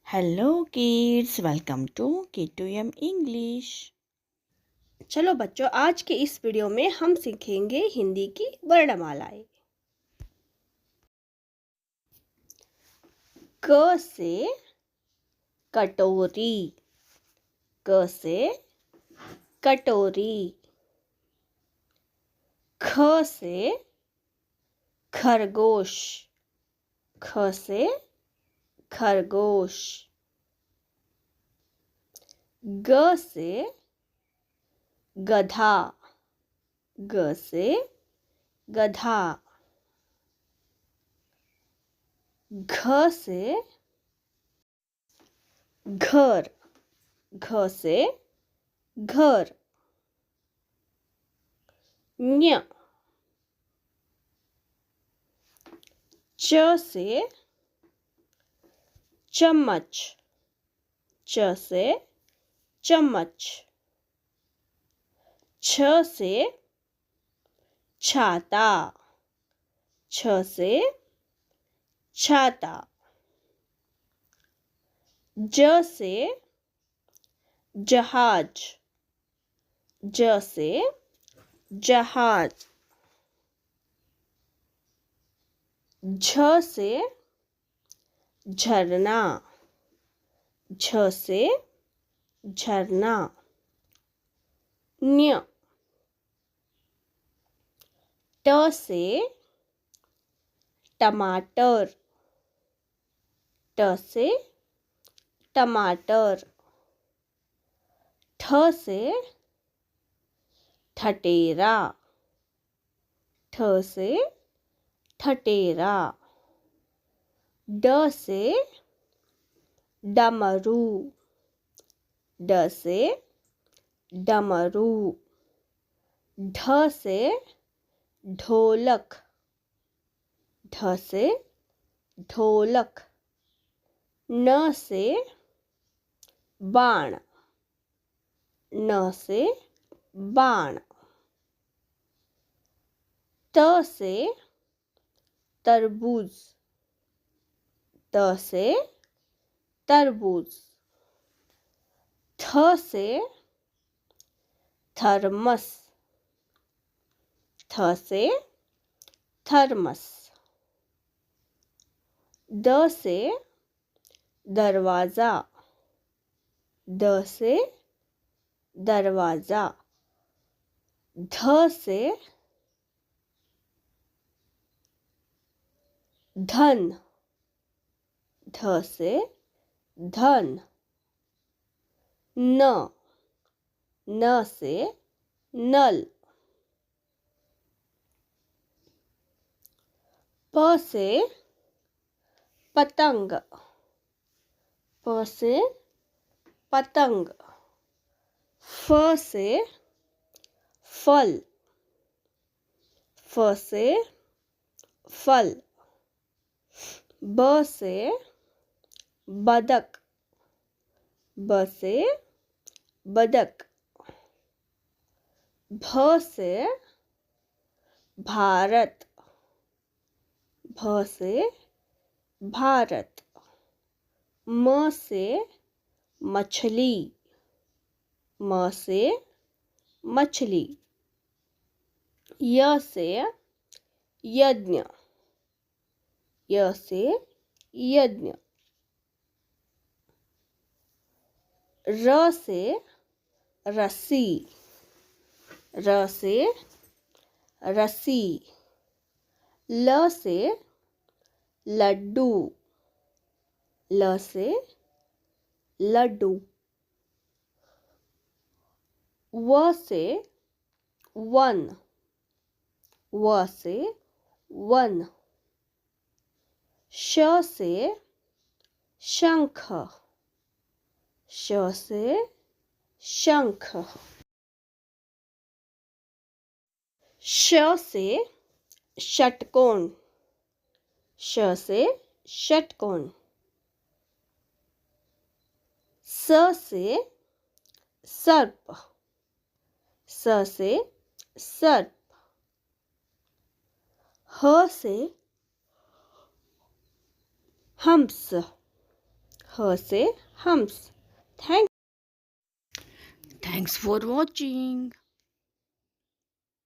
Hello kids, welcome to K2M English. चलो बच्चों, आज के इस वीडियो में हम सीखेंगे हिंदी की वर्णमालाएं। क से कटोरी, क से कटोरी। ख से खरगोश, ख से खरगोश। ग से गधा, ग से गधा। घ से घर, घ से घर। ञ च से चम्मच, च से चम्मच। छ से छाता, छ से छाता। ज से जहाज, ज से जहाज। झ से झरना, झ से झरना। न्य ट से टमाटर, ट से टमाटर। ठ से ठटेरा, ठ से ठटेरा। ड से डमरू, ड से डमरू। ढ से ढोलक, ढ से ढोलक। न से बाण, न से बाण। त से तरबूज, त से तरबूज। थ से थर्मस, थ से थर्मस। द से दरवाजा, द से दरवाजा। ध से धन, ध से धन। न, न से नल। प से पतंग, प से पतंग। फ से फल, फ से फल। ब से बदक, ब से बदक। भ से भारत, भ से भारत। म से मछली, म से मछली। य से यज्ञ, य से यज्ञ। र से रस्सी, र से रस्सी। ल से लड्डू, ल से लड्डू। व से वन, व से वन। श से शंख, श से शंख। श से षटकोण, श से षटकोण। स से सर्प, स से सर्प। ह से हंस, ह से hums. Thank Thanks for watching.